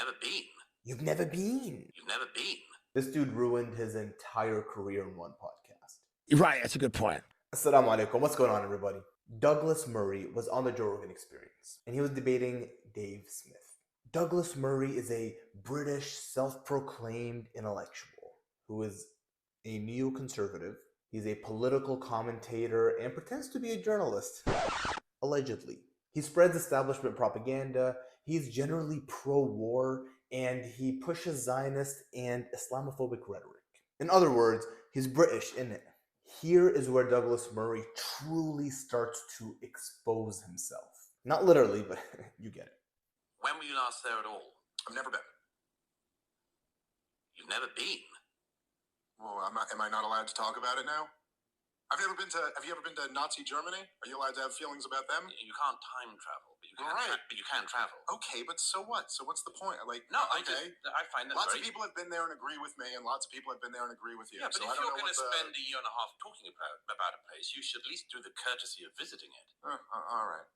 never been. You've never been. You've never been. This dude ruined his entire career in one podcast. Right, that's a good point. Assalamu alaikum. What's going on, everybody? Douglas Murray was on the Joe Rogan Experience, and he was debating Dave Smith. Douglas Murray is a British self-proclaimed intellectual who is a neoconservative. He's a political commentator and pretends to be a journalist, allegedly. He spreads establishment propaganda, he's generally pro-war, and he pushes Zionist and Islamophobic rhetoric. In other words, he's British, innit? Here is where Douglas Murray truly starts to expose himself. Not literally, but you get it. When were you last there at all? I've never been. You've never been. Well, am I not allowed to talk about it now? Have you ever been to Nazi Germany? Are you allowed to have feelings about them? You can't time travel, but you can. Right. But you can travel. Okay, but so what? So what's the point? Like, No, okay. I find that Lots very... of people have been there and agree with me, and lots of people have been there and agree with you. Yeah, but so if I don't you're know going to what spend a year and a half talking about a place, you should at least do the courtesy of visiting it. All right.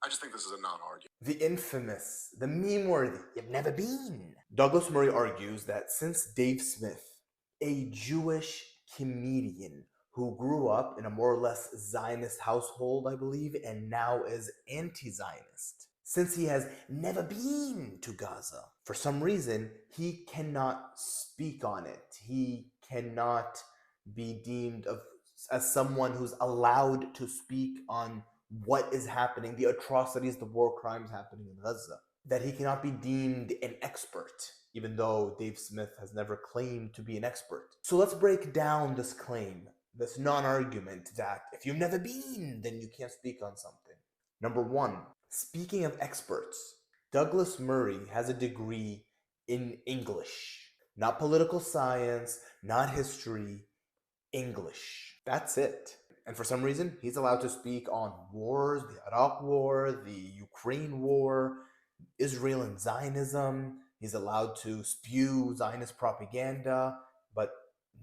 I just think this is a non-argument. The infamous, the meme-worthy, you've never been. Douglas Murray argues that since Dave Smith, a Jewish comedian who grew up in a more or less Zionist household, I believe, and now is anti-Zionist, since he has never been to Gaza, for some reason, he cannot speak on it. He cannot be deemed as someone who's allowed to speak on what is happening, the atrocities, the war crimes happening in Gaza. That he cannot be deemed an expert, even though Dave Smith has never claimed to be an expert. So let's break down this claim, this non-argument that if you've never been, then you can't speak on something. Number one, speaking of experts, Douglas Murray has a degree in English. Not political science, not history, English. That's it. And for some reason, he's allowed to speak on wars, the Iraq War, the Ukraine War, Israel and Zionism. He's allowed to spew Zionist propaganda, but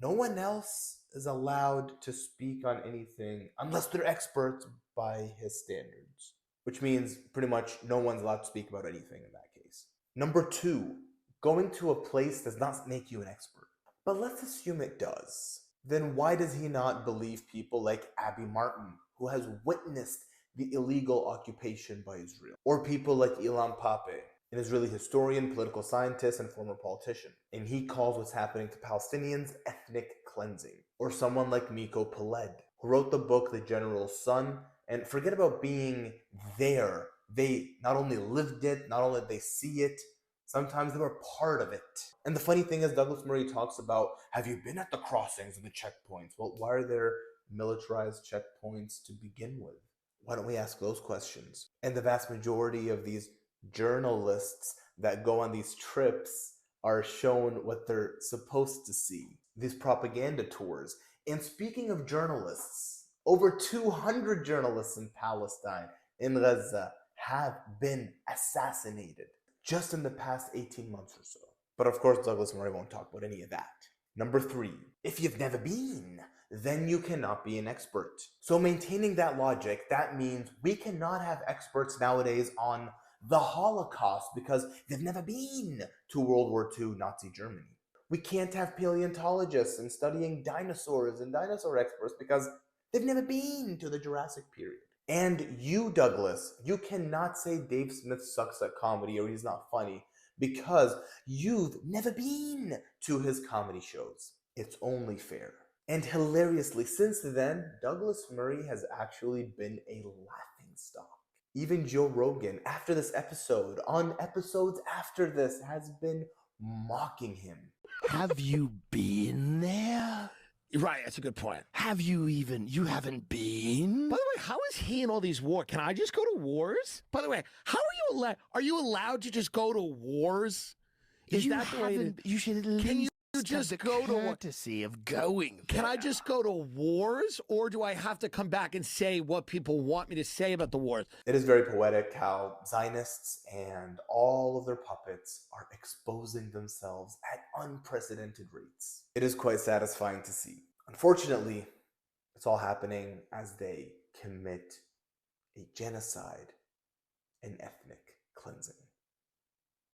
no one else is allowed to speak on anything unless they're experts by his standards, which means pretty much no one's allowed to speak about anything in that case. Number two, going to a place does not make you an expert. But let's assume it does. Then why does he not believe people like Abby Martin, who has witnessed the illegal occupation by Israel? Or people like Ilan Pappé, an Israeli historian, political scientist, and former politician, and he calls what's happening to Palestinians ethnic cleansing. Or someone like Miko Peled, who wrote the book The General's Son, and forget about being there. They not only lived it, not only did they see it, sometimes they were part of it. And the funny thing is, Douglas Murray talks about, have you been at the crossings and the checkpoints? Well, why are there militarized checkpoints to begin with? Why don't we ask those questions? And the vast majority of these journalists that go on these trips are shown what they're supposed to see. These propaganda tours. And speaking of journalists, over 200 journalists in Palestine, in Gaza, have been assassinated just in the past 18 months or so. But of course, Douglas Murray won't talk about any of that. Number three, if you've never been, then you cannot be an expert. So maintaining that logic, that means we cannot have experts nowadays on the Holocaust because they've never been to World War II Nazi Germany. We can't have paleontologists and studying dinosaurs and dinosaur experts because they've never been to the Jurassic period. And you, Douglas, you cannot say Dave Smith sucks at comedy or he's not funny because you've never been to his comedy shows. It's only fair. And hilariously, since then, Douglas Murray has actually been a laughing stock. Even Joe Rogan, after this episode, on episodes after this, has been mocking him. Have you been there? Right, that's a good point. You haven't been? By the way, how is he in all these wars? Can I just go to wars? By the way, how are you allowed to just go to wars? Is that the way you should at least can you just go to courtesy of going there. Can I just go to wars, or do I have to come back and say what people want me to say about the wars? It is very poetic how Zionists and all of their puppets are exposing themselves at unprecedented rates. It is quite satisfying to see. Unfortunately, it's all happening as they commit a genocide and ethnic cleansing.